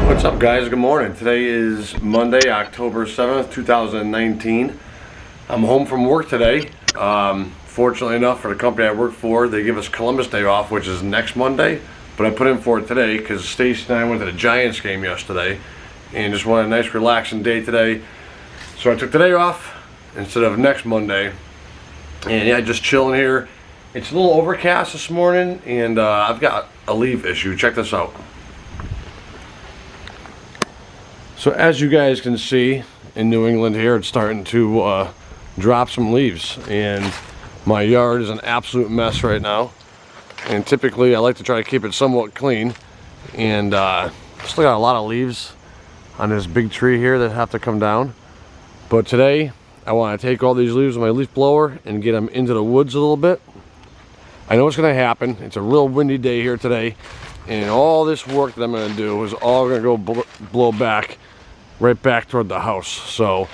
What's up, guys? Good morning. Today is Monday, October 7th, 2019. I'm home from work today. Fortunately enough, for the company I work for, they give us Columbus Day off, which is next Monday, but I put in for it today because Stacy and I went to the Giants game yesterday and just wanted a nice relaxing day today. So I took today off instead of next Monday, and yeah, just chilling here. It's a little overcast this morning, and I've got a leaf issue. Check this out. So as you guys can see, in New England here, it's starting to drop some leaves, and my yard is an absolute mess right now. And typically I like to try to keep it somewhat clean, and still got a lot of leaves on this big tree here that have to come down. But today I want to take all these leaves with my leaf blower and get them into the woods a little bit. I know it's going to happen. It's a real windy day here today, and all this work that I'm going to do is all going to go blow back right back toward the house. So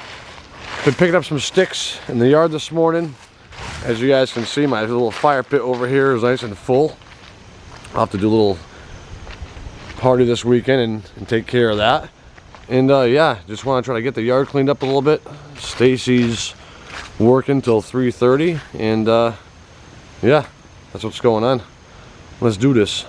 been picking up some sticks in the yard this morning. As you guys can see, my little fire pit over here is nice and full. I'll have to do a little party this weekend and take care of that. And yeah, just want to try to get the yard cleaned up a little bit. Stacy's working till 3:30, and yeah, that's what's going on. Let's do this.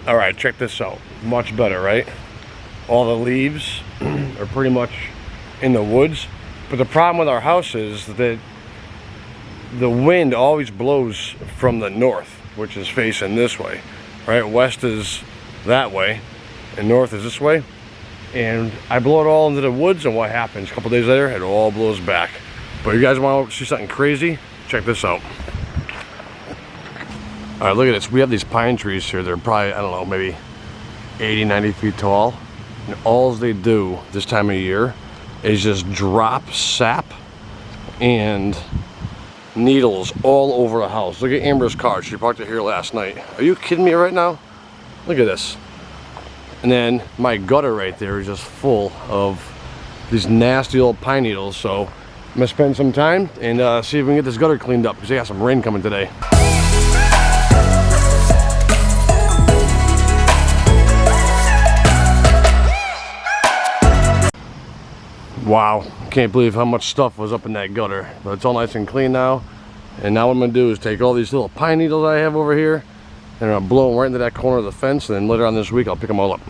Alright, check this out. Much better, right? All the leaves are pretty much in the woods. But the problem with our house is that the wind always blows from the north, which is facing this way, right? West is that way, and north is this way. And I blow it all into the woods, and what happens? A couple days later, it all blows back. But you guys want to see something crazy? Check this out. All right, look at this. We have these pine trees here. They're probably, I don't know, maybe 80, 90 feet tall. And all they do this time of year is just drop sap and needles all over the house. Look at Amber's car. She parked it here last night. Are you kidding me right now? Look at this. And then my gutter right there is just full of these nasty old pine needles. So I'm gonna spend some time and see if we can get this gutter cleaned up, because they got some rain coming today. Wow, can't believe how much stuff was up in that gutter. But it's all nice and clean now. And now what I'm gonna do is take all these little pine needles I have over here, and I'm gonna blow them right into that corner of the fence, and then later on this week I'll pick them all up.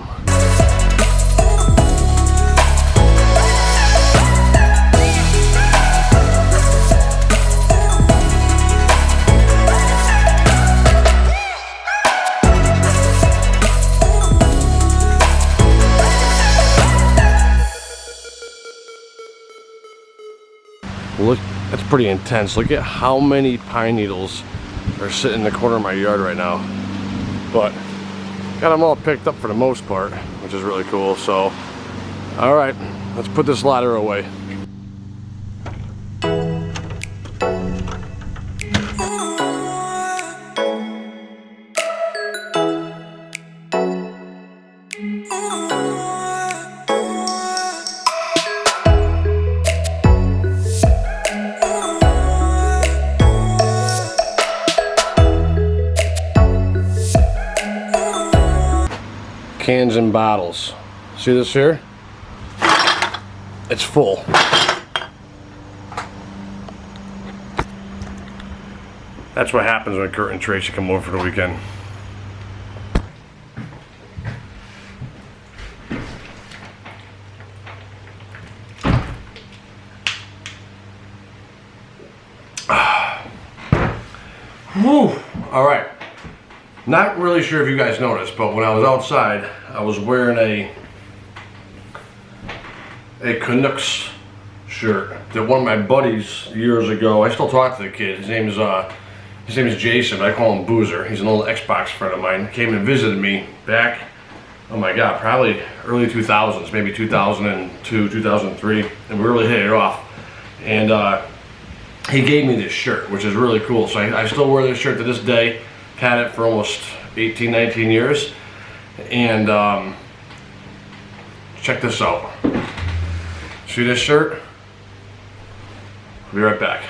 pretty intense. Look at how many pine needles are sitting in the corner of my yard right now. But got them all picked up for the most part, which is really cool. So, all right, let's put this ladder away. Cans and bottles. See this here? It's full. That's what happens when Kurt and Tracy come over for the weekend. Whew. All right. Not really sure if you guys noticed, but when I was outside, I was wearing a Canucks shirt that one of my buddies years ago, I still talk to the kid, his name is Jason, but I call him Boozer. He's an old Xbox friend of mine. Came and visited me back, oh my God, probably early 2000s, maybe 2002, 2003, and we really hit it off. And he gave me this shirt, which is really cool. So I still wear this shirt to this day. Had it for almost 18, 19 years. And check this out. See this shirt? I'll be right back.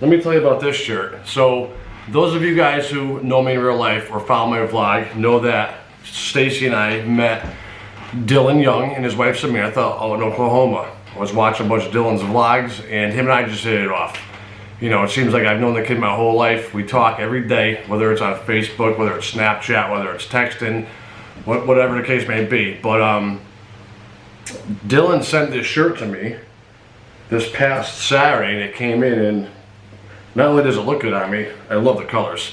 Let me tell you about this shirt. So those of you guys who know me in real life or follow my vlog know that Stacy and I met Dylan Young and his wife Samantha out in Oklahoma. I was watching a bunch of Dylan's vlogs and him and I just hit it off. You know, it seems like I've known the kid my whole life. We talk every day, whether it's on Facebook, whether it's Snapchat, whether it's texting, whatever the case may be. But Dylan sent this shirt to me this past Saturday, and it came in, and not only does it look good on me, I love the colors.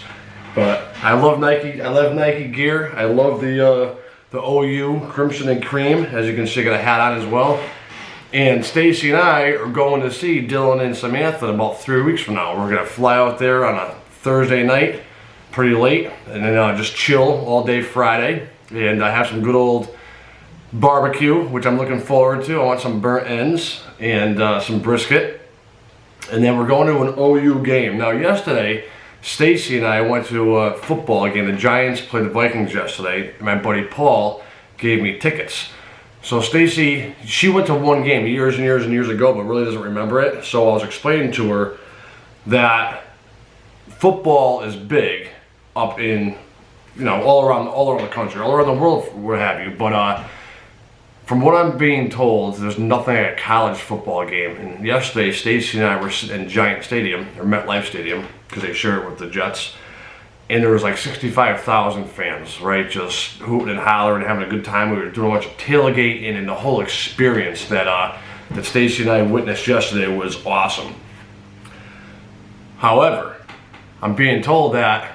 But I love Nike. I love Nike gear. I love the OU Crimson and Cream. As you can see, I got a hat on as well. And Stacy and I are going to see Dylan and Samantha in about 3 weeks from now. We're gonna fly out there on a Thursday night, pretty late, and then just chill all day Friday. And I have some good old barbecue, which I'm looking forward to. I want some burnt ends and some brisket. And then we're going to an OU game. Now yesterday, Stacy and I went to a football game. The Giants played the Vikings yesterday, and my buddy Paul gave me tickets. So Stacy, she went to one game years and years and years ago, but really doesn't remember it. So I was explaining to her that football is big up in, you know, all around the country, all around the world, what have you. But from what I'm being told, there's nothing like a college football game. And yesterday, Stacy and I were sitting in Giant Stadium, or MetLife Stadium, because they share it with the Jets. And there was like 65,000 fans, right? Just hooting and hollering, having a good time. We were doing a bunch of tailgating, and the whole experience that Stacy and I witnessed yesterday was awesome. However, I'm being told that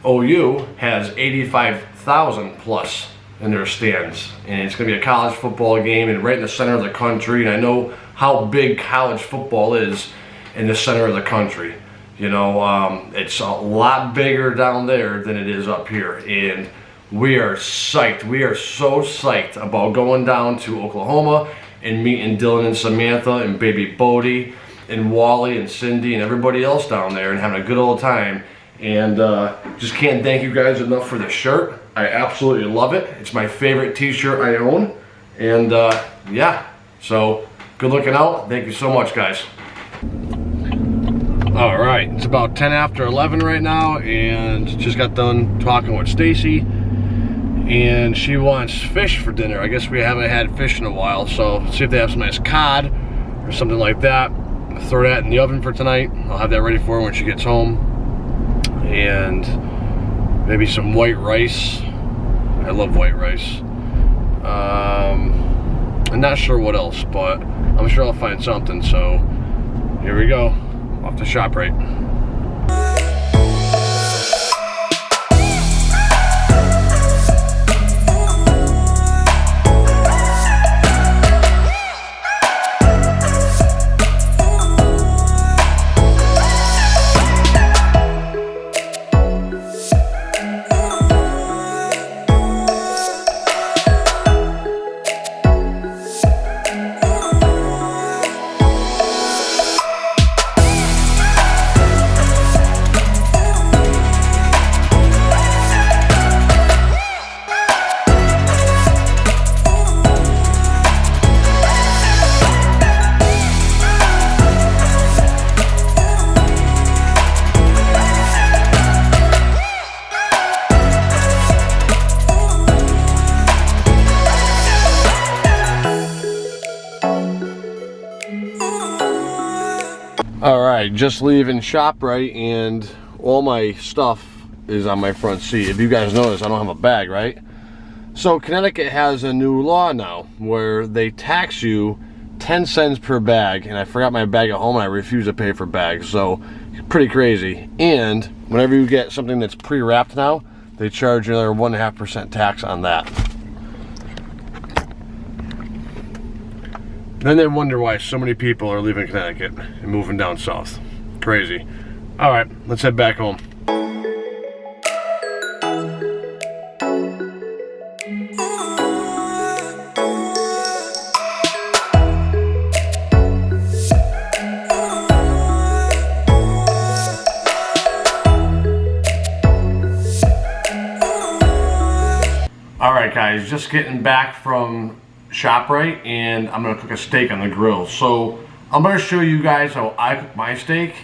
OU has 85,000 plus in their stands, and it's going to be a college football game, and right in the center of the country. And I know how big college football is in the center of the country. You know, it's a lot bigger down there than it is up here, and we are psyched. We are so psyched about going down to Oklahoma and meeting Dylan and Samantha and baby Bodie and Wally and Cindy and everybody else down there and having a good old time. And just can't thank you guys enough for the shirt. I absolutely love it. It's my favorite t-shirt I own. And yeah, so good looking out. Thank you so much, guys. All right, it's about 10 after 11 right now, and just got done talking with Stacy, and she wants fish for dinner. I guess we haven't had fish in a while, so let's see if they have some nice cod or something like that. I'll throw that in the oven for tonight. I'll have that ready for her when she gets home. And maybe some white rice. I love white rice. I'm not sure what else, but I'm sure I'll find something. So here we go, off to ShopRite. Alright, just leaving ShopRite and all my stuff is on my front seat. If you guys notice, I don't have a bag, right? So Connecticut has a new law now where they tax you 10 cents per bag, and I forgot my bag at home and I refuse to pay for bags, so pretty crazy. And whenever you get something that's pre-wrapped now, they charge you another 1.5% tax on that. Then they wonder why so many people are leaving Connecticut and moving down south. Crazy. All right, let's head back home. All right, guys, just getting back from ShopRite, and I'm gonna cook a steak on the grill. So I'm gonna show you guys how I cook my steak.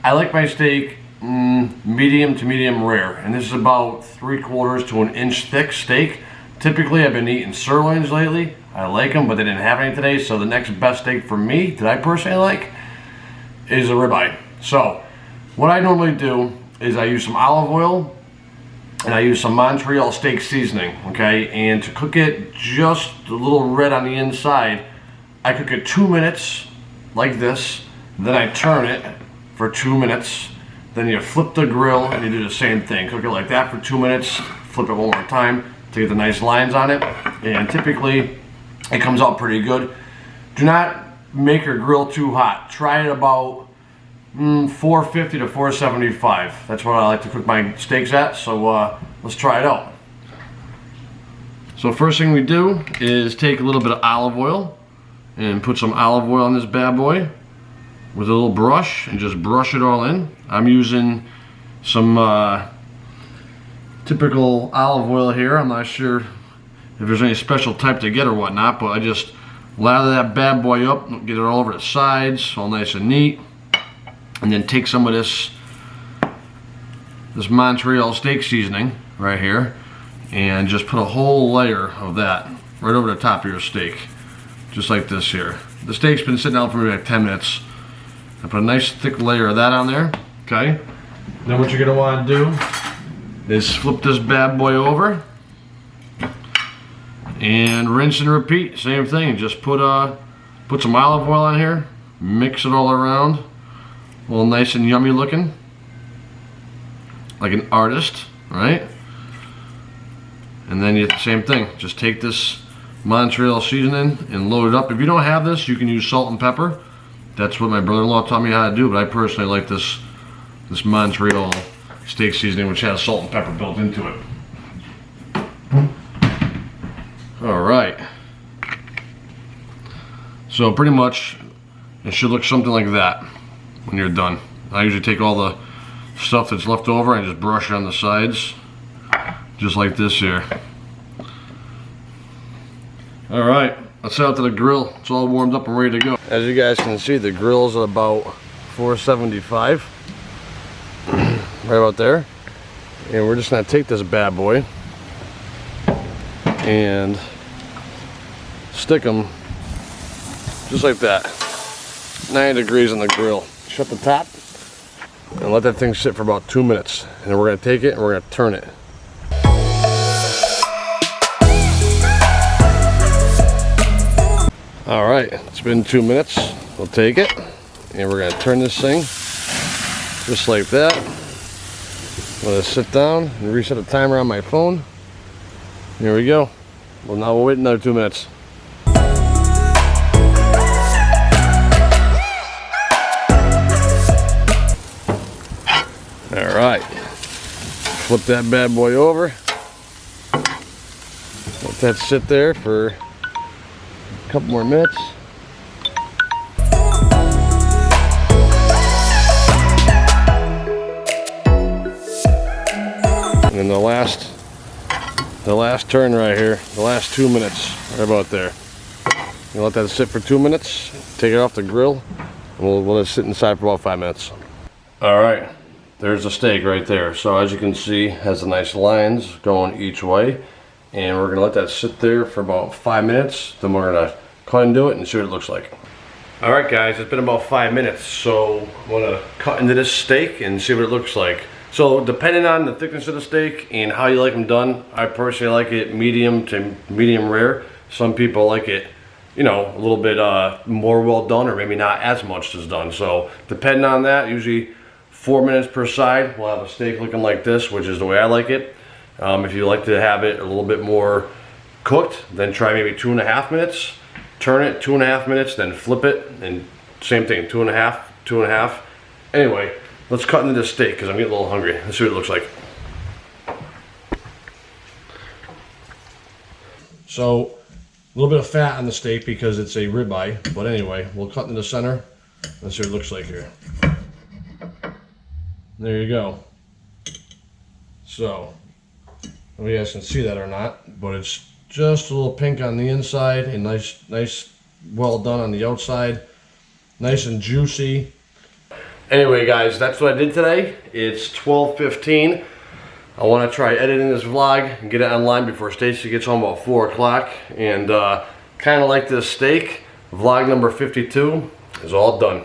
I like my steak medium to medium rare, and this is about 3/4 to an inch thick steak. Typically, I've been eating sirloins lately. I like them, but they didn't have any today, so the next best steak for me that I personally like is a ribeye. So what I normally do is I use some olive oil and I use some Montreal steak seasoning, okay? And to cook it just a little red on the inside, I cook it 2 minutes like this, then I turn it for 2 minutes, then you flip the grill and you do the same thing. Cook it like that for 2 minutes, flip it one more time to get the nice lines on it, and typically it comes out pretty good. Do not make your grill too hot. Try it about 450 to 475. That's what I like to cook my steaks at, so let's try it out. So first thing we do is take a little bit of olive oil and put some olive oil on this bad boy with a little brush and just brush it all in. I'm using some typical olive oil here. I'm not sure if there's any special type to get or whatnot, but I just lather that bad boy up, get it all over the sides, all nice and neat. And then take some of this Montreal steak seasoning right here and just put a whole layer of that right over the top of your steak, just like this here. The steak's been sitting out for maybe like 10 minutes. I put a nice thick layer of that on there, okay? Then what you're gonna wanna do is flip this bad boy over and rinse and repeat, same thing. Just put some olive oil on here, mix it all around. All nice and yummy looking, like an artist, right? And then you same thing, just take this Montreal seasoning and load it up. If you don't have this, you can use salt and pepper. That's what my brother-in-law taught me how to do, but I personally like this Montreal steak seasoning, which has salt and pepper built into it. All right. So pretty much it should look something like that when you're done. I usually take all the stuff that's left over and just brush it on the sides, just like this here. All right, let's head out to the grill. It's all warmed up and ready to go. As you guys can see, the grill's at about 475, right about there. And we're just gonna take this bad boy and stick them just like that, 90 degrees on the grill. Shut the top and let that thing sit for about 2 minutes, and then we're going to take it and we're going to turn it. All right, it's been 2 minutes. We'll take it and we're going to turn this thing just like that. Let it sit down and reset the timer on my phone. Here we go. Well, now we'll wait another 2 minutes. All right, flip that bad boy over. Let that sit there for a couple more minutes. And then the last turn right here, the last 2 minutes, right about there. You let that sit for 2 minutes, take it off the grill, and we'll let it sit inside for about 5 minutes. All right. There's the steak right there. So as you can see, it has the nice lines going each way. And we're gonna let that sit there for about 5 minutes. Then we're gonna cut into it and see what it looks like. All right, guys, it's been about 5 minutes, so I'm gonna cut into this steak and see what it looks like. So depending on the thickness of the steak and how you like them done, I personally like it medium to medium rare. Some people like it, you know, a little bit more well done, or maybe not as much is done. So depending on that, usually 4 minutes per side, we'll have a steak looking like this, which is the way I like it. If you like to have it a little bit more cooked, then try maybe 2.5 minutes. Turn it 2.5 minutes, then flip it, and same thing, 2.5, 2.5. Anyway, let's cut into this steak because I'm getting a little hungry. Let's see what it looks like. So, a little bit of fat on the steak because it's a ribeye, but anyway, we'll cut in the center. Let's see what it looks like here. There you go. So, I don't know if you guys can see that or not, but it's just a little pink on the inside and nice, well done on the outside. Nice and juicy. Anyway, guys, that's what I did today. It's 12:15. I want to try editing this vlog and get it online before Stacy gets home about 4 o'clock. And kind of like this steak, vlog number 52 is all done.